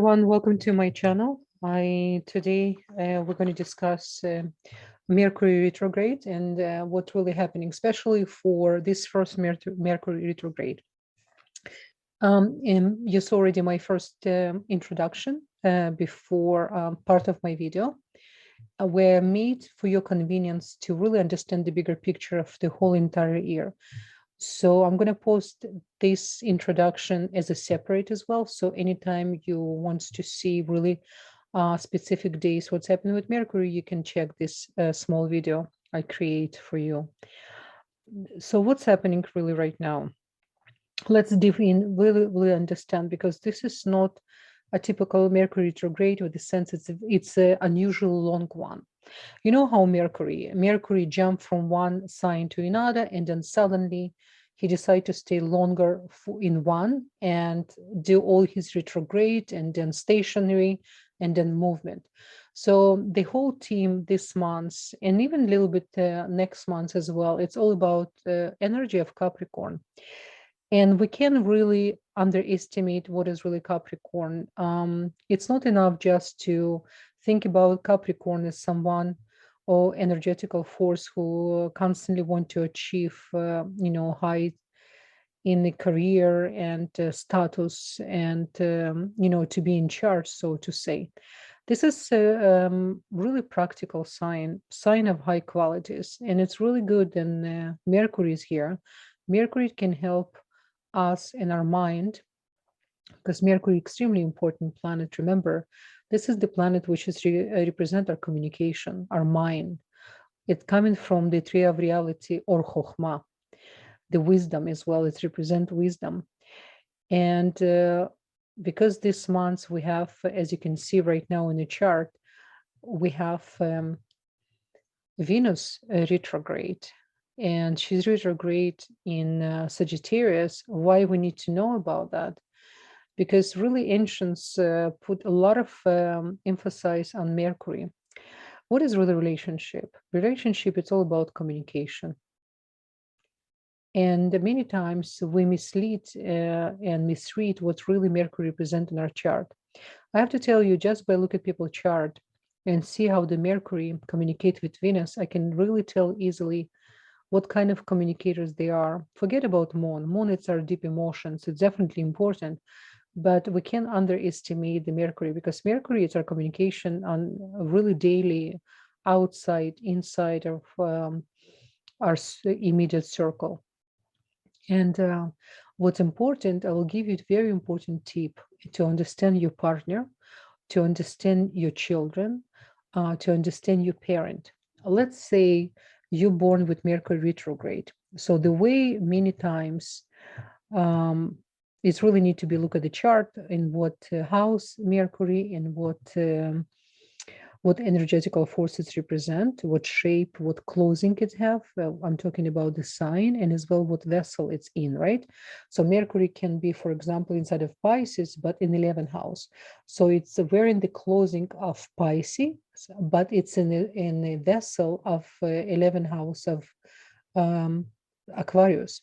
everyone, welcome to my channel. Today we're going to discuss Mercury retrograde and what's really happening, especially for this first Mercury retrograde. And you saw already my first introduction before part of my video, were made for your convenience to really understand the bigger picture of the whole entire year. So I'm going to post this introduction as a separate as well. So anytime you want to see really specific days, what's happening with Mercury, you can check this small video I create for you. So what's happening really right now? Let's dive in, really understand, because this is not a typical Mercury retrograde with the sense it's an unusual long one. You know how Mercury jumped from one sign to another, and then suddenly he decided to stay longer in one and do all his retrograde and then stationary and then movement. So the whole team this month and even a little bit next month as well, it's all about energy of Capricorn. And we can really underestimate what is really Capricorn. It's not enough just to think about Capricorn as someone or energetical force who constantly want to achieve, height in the career and status and, to be in charge, so to say. This is a really practical sign of high qualities. And it's really good. And Mercury is here. Mercury can help us in our mind, because Mercury is extremely important planet. Remember, this is the planet which is represent our communication, our mind. It's coming from the tree of reality, or Chokhmah, the wisdom as well. It represents wisdom. And because this month we have, as you can see right now in the chart, we have Venus retrograde. And she's retrograde in Sagittarius. Why we need to know about that? Because really ancients put a lot of emphasis on Mercury. What is really relationship? Relationship, it's all about communication. And many times we mislead and misread what really Mercury represents in our chart. I have to tell you, just by looking at people's chart and see how the Mercury communicate with Venus, I can really tell easily what kind of communicators they are. Forget about Moon. Moon, it's our deep emotions. It's definitely important, but we can't underestimate the Mercury, because Mercury is our communication on a really daily, outside, inside of our immediate circle. And what's important, I will give you a very important tip to understand your partner, to understand your children, to understand your parent. Let's say you're born with Mercury retrograde. So the way many times it's really need to be look at the chart in what house Mercury and what energetical forces represent, what shape, what closing it have. I'm talking about the sign, and as well what vessel it's in, right? So Mercury can be, for example, inside of Pisces, but in 11th house. So it's wearing the closing of Pisces, but it's in a vessel of 11th house of Aquarius.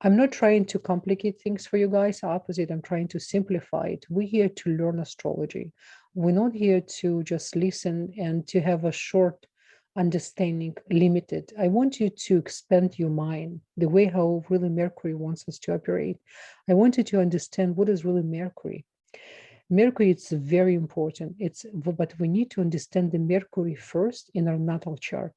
I'm not trying to complicate things for you guys. Opposite, I'm trying to simplify it. We're here to learn astrology. We're not here to just listen and to have a short understanding, limited. I want you to expand your mind, the way how really Mercury wants us to operate. I want you to understand what is really Mercury. Mercury, it's very important. But we need to understand the Mercury first in our natal chart.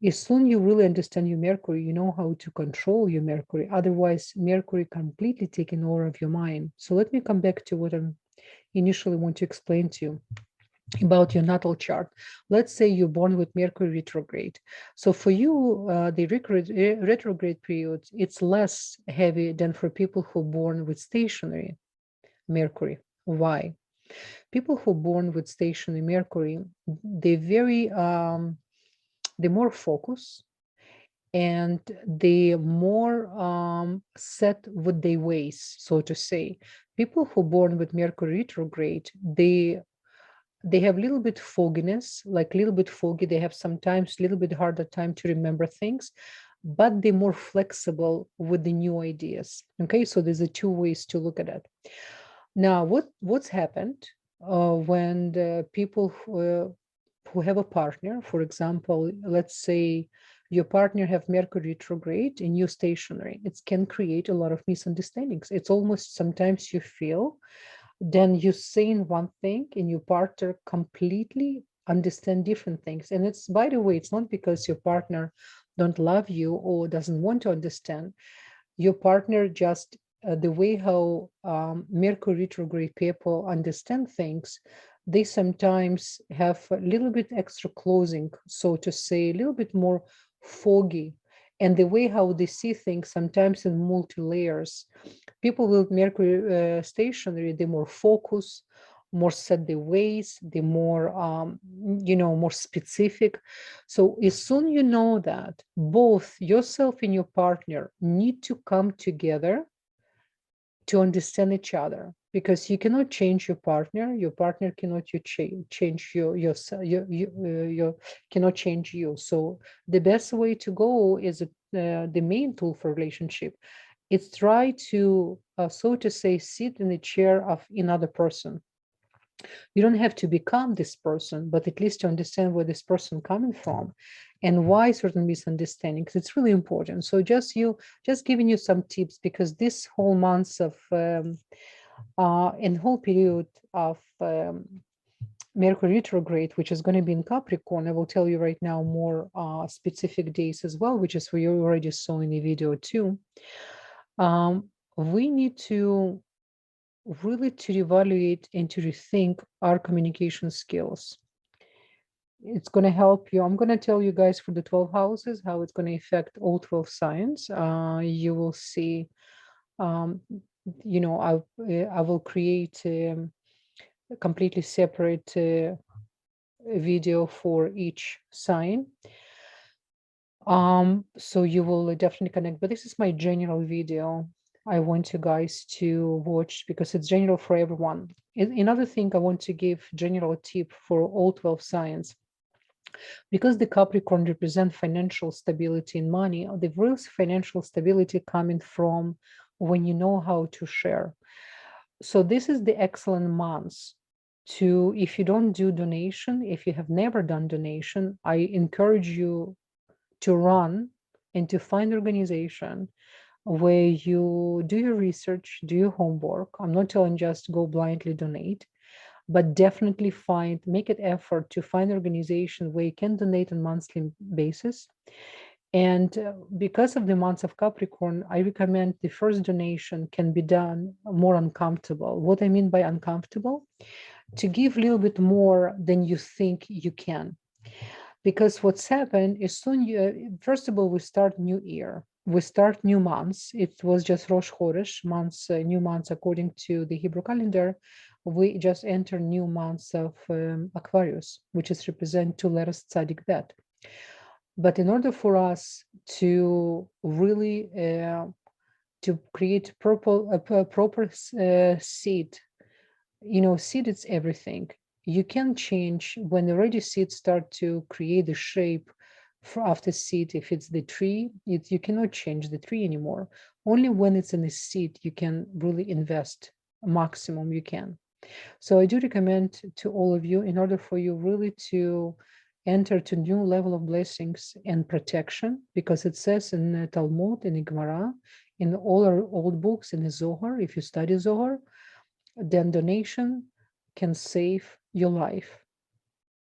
As soon you really understand your Mercury, you know how to control your Mercury. Otherwise, Mercury completely taking over of your mind. So let me come back to what I initially want to explain to you about your natal chart. Let's say you're born with Mercury retrograde. So for you, the retrograde period, it's less heavy than for people who are born with stationary Mercury. Why? People who are born with stationary Mercury, they're more focused, and they more set with their ways, so to say. People who are born with Mercury retrograde, they have a little bit fogginess, like a little bit foggy. They have sometimes a little bit harder time to remember things, but they're more flexible with the new ideas. Okay, so there's two ways to look at it. Now, what's happened when the people who have a partner, for example, let's say your partner have Mercury retrograde in your stationary, it can create a lot of misunderstandings. It's almost sometimes you feel then you're saying one thing and your partner completely understand different things. And it's, by the way, it's not because your partner don't love you or doesn't want to understand. Your partner just the way how Mercury retrograde people understand things, they sometimes have a little bit extra closing, so to say, a little bit more foggy. And the way how they see things sometimes in multi layers. People with Mercury stationary, they more focus, more set their ways, they more, more specific. So as soon you know that both yourself and your partner need to come together to understand each other, because you cannot change your partner cannot you change your cannot change you. So the best way to go is the main tool for relationship. It's try to so to say sit in the chair of another person. You don't have to become this person, but at least to understand where this person coming from and why certain misunderstandings. It's really important. So just giving you some tips, because this whole month of and whole period of Mercury retrograde, which is going to be in Capricorn, I will tell you right now more specific days as well, which is what you already saw in the video too. We need to really to evaluate and to rethink our communication skills. It's going to help you. I'm going to tell you guys for the 12 houses how it's going to affect all 12 signs. You will see, I will create a completely separate video for each sign. So you will definitely connect, but this is my general video. I want you guys to watch because it's general for everyone. Another thing I want to give general tip for all 12 signs, because the Capricorn represent financial stability and money, the real financial stability coming from when you know how to share. So this is the excellent month to, if you don't do donation, if you have never done donation, I encourage you to run and to find organization where you do your research, do your homework. I'm not telling just go blindly donate, but definitely make an effort to find an organization where you can donate on monthly basis. And because of the months of Capricorn, I recommend the first donation can be done more uncomfortable. What I mean by uncomfortable, to give a little bit more than you think you can. Because what's happened is soon first of all, we start new year. We start new months. It was just Rosh Chodesh months, new months according to the Hebrew calendar. We just enter new months of Aquarius, which is represent 2 letters Tzadik Bet. But in order for us to really to create proper seed, seed is everything. You can change when the ready seeds start to create the shape after seed. If it's the tree, you cannot change the tree anymore. Only when it's in a seed, you can really invest maximum you can. So I do recommend to all of you, in order for you really to enter to new level of blessings and protection, because it says in the Talmud, in the Gemara, in all our old books, in the Zohar, if you study Zohar, then donation can save your life.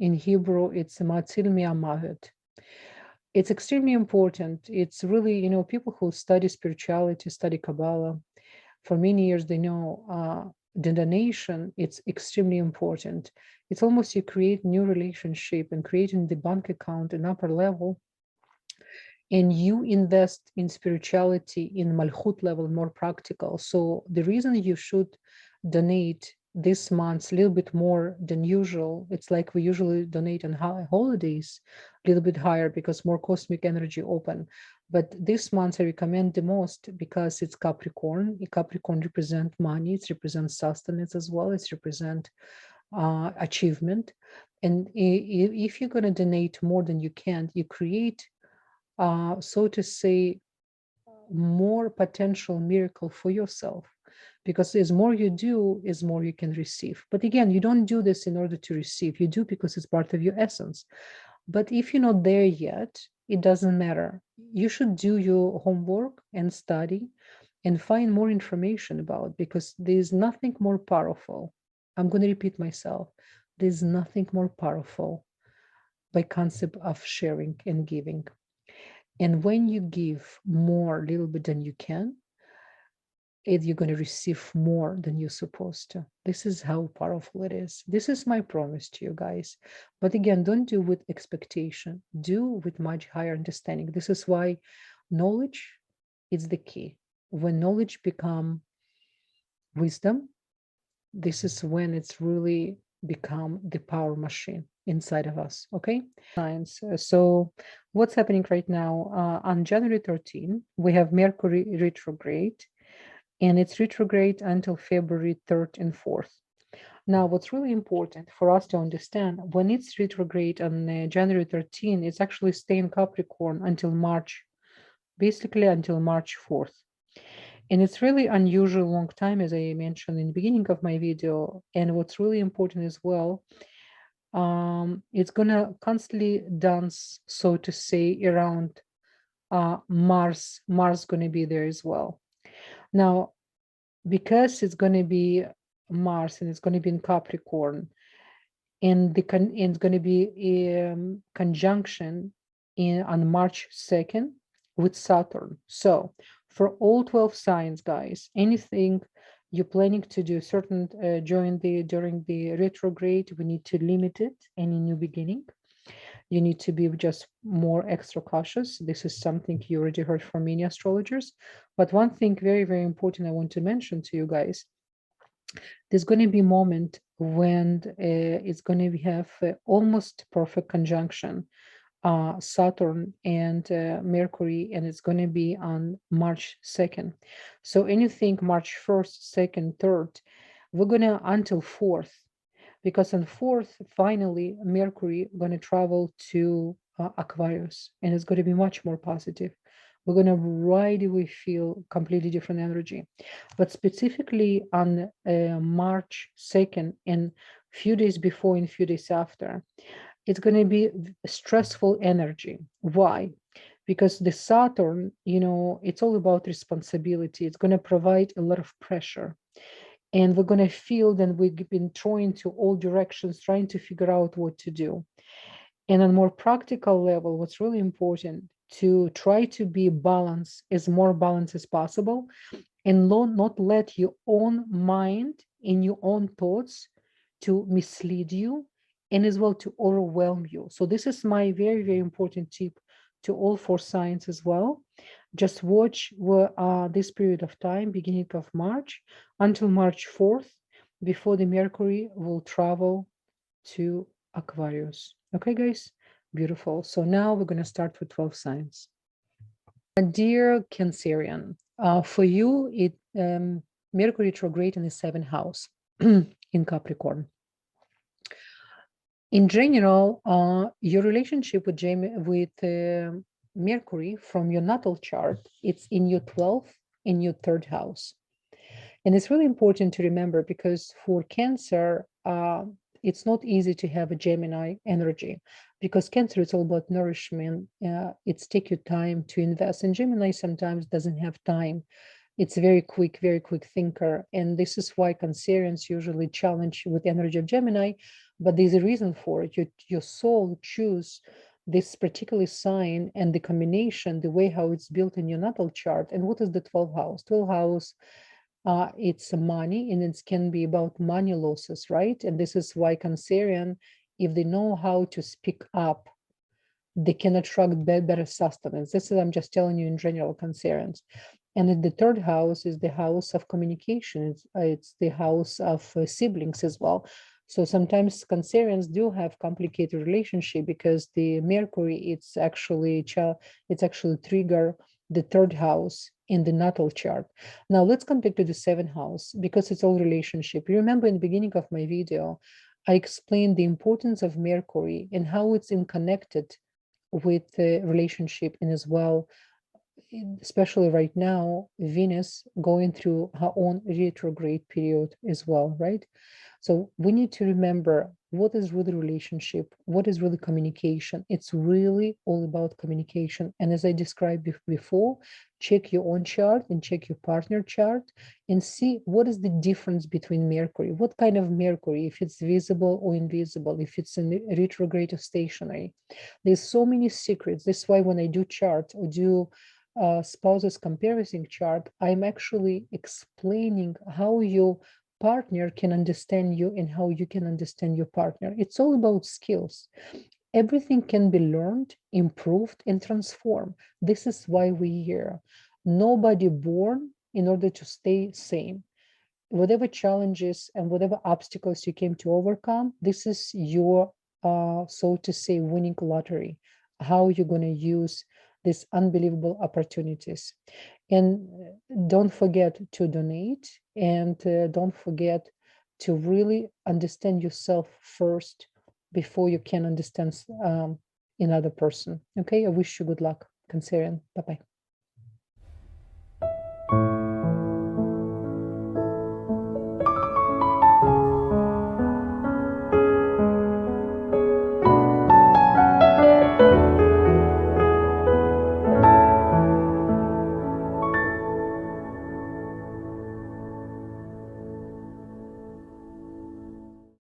In Hebrew, it's matzil mi'amavet. It's extremely important. It's really, people who study spirituality, study Kabbalah, for many years, they know the donation, it's extremely important. It's almost you create new relationship and creating the bank account an upper level, and you invest in spirituality in Malchut level, more practical. So the reason you should donate this month a little bit more than usual, it's like we usually donate on holidays a little bit higher because more cosmic energy open. But this month I recommend the most because it's Capricorn. Capricorn represent money, it represents sustenance as well, it represent achievement. And if you're going to donate more than you can, you create so to say more potential miracle for yourself. because as more you do, as more you can receive. But again, you don't do this in order to receive. You do because it's part of your essence. But if you're not there yet, it doesn't matter. You should do your homework and study and find more information about, because there's nothing more powerful. I'm going to repeat myself. There's nothing more powerful by concept of sharing and giving. And when you give more, a little bit than you can, you're going to receive more than you're supposed to. This is how powerful it is. This is my promise to you guys. But again, don't do with expectation. Do with much higher understanding. This is why knowledge is the key. When knowledge become wisdom, this is when it's really become the power machine inside of us. Okay, science. So what's happening right now? On January 13, we have Mercury retrograde, and it's retrograde until February 3rd and 4th. Now, what's really important for us to understand, when it's retrograde on January 13, it's actually staying Capricorn until March, basically until March 4th. And it's really unusual long time, as I mentioned in the beginning of my video. And what's really important as well, it's gonna constantly dance, so to say, around Mars. Mars gonna be there as well. Now, because it's gonna be Mars and it's gonna be in Capricorn, and it's gonna be conjunction on March 2nd with Saturn. So for all 12 signs, guys, anything you're planning to do certain during the retrograde, we need to limit it. Any new beginning, you need to be just more extra cautious. This is something you already heard from many astrologers. But one thing very, very important I want to mention to you guys, there's going to be a moment when it's going to have almost perfect conjunction, Saturn and Mercury, and it's going to be on March 2nd. So anything March 1st, 2nd, 3rd, we're going to until 4th, because on 4th, finally, Mercury going to travel to Aquarius, and it's going to be much more positive. We're going to right away feel completely different energy. But specifically on March 2nd and few days before and few days after, it's going to be stressful energy. Why? Because the Saturn, it's all about responsibility. It's going to provide a lot of pressure. And we're going to feel that we've been throwing to all directions, trying to figure out what to do. And on a more practical level, what's really important, to try to be balanced, as more balanced as possible, and not let your own mind and your own thoughts to mislead you, and as well to overwhelm you. So this is my very, very important tip to all 4 signs as well. Just watch this period of time, beginning of March until March 4th, before the Mercury will travel to Aquarius. Okay, guys, beautiful. So now we're going to start with 12 signs. Dear Cancerian, for you, Mercury retrograde in the 7th house in Capricorn. In general, your relationship with Mercury from your natal chart, it's in your 12th and your 3rd house. And it's really important to remember, because for Cancer, it's not easy to have a Gemini energy, because Cancer is all about nourishment. It's take you time to invest, and Gemini sometimes doesn't have time. It's very quick thinker. And this is why Cancerians usually challenge with energy of Gemini, but there's a reason for it. Your soul choose this particular sign and the combination, the way how it's built in your natal chart. And what is the 12th house? 12th house, it's money, and it can be about money losses, right? And this is why Cancerian, if they know how to speak up, they can attract better sustenance. This is, I'm just telling you in general, Cancerians. And the 3rd house is the house of communication. It's the house of siblings as well. So sometimes Cancerians do have complicated relationship, because the Mercury, it's actually trigger the 3rd house in the natal chart. Now let's come back to the 7th house, because it's all relationship. You remember in the beginning of my video, I explained the importance of Mercury and how it's connected with the relationship, and as well especially right now, Venus going through her own retrograde period as well, right? So we need to remember what is really relationship, what is really communication. It's really all about communication. And as I described before, check your own chart and check your partner chart and see what is the difference between Mercury. What kind of Mercury, if it's visible or invisible, if it's in retrograde or stationary. There's so many secrets. This is why when I do chart or do spouses comparison chart, I'm actually explaining how your partner can understand you and how you can understand your partner. It's all about skills. Everything can be learned, improved, and transformed. This is why we're here. Nobody born in order to stay same. Whatever challenges and whatever obstacles you came to overcome, this is your, so to say, winning lottery. How you're going to use these unbelievable opportunities. And don't forget to donate, and don't forget to really understand yourself first before you can understand another person. Okay, I wish you good luck, Cancerian. Bye-bye.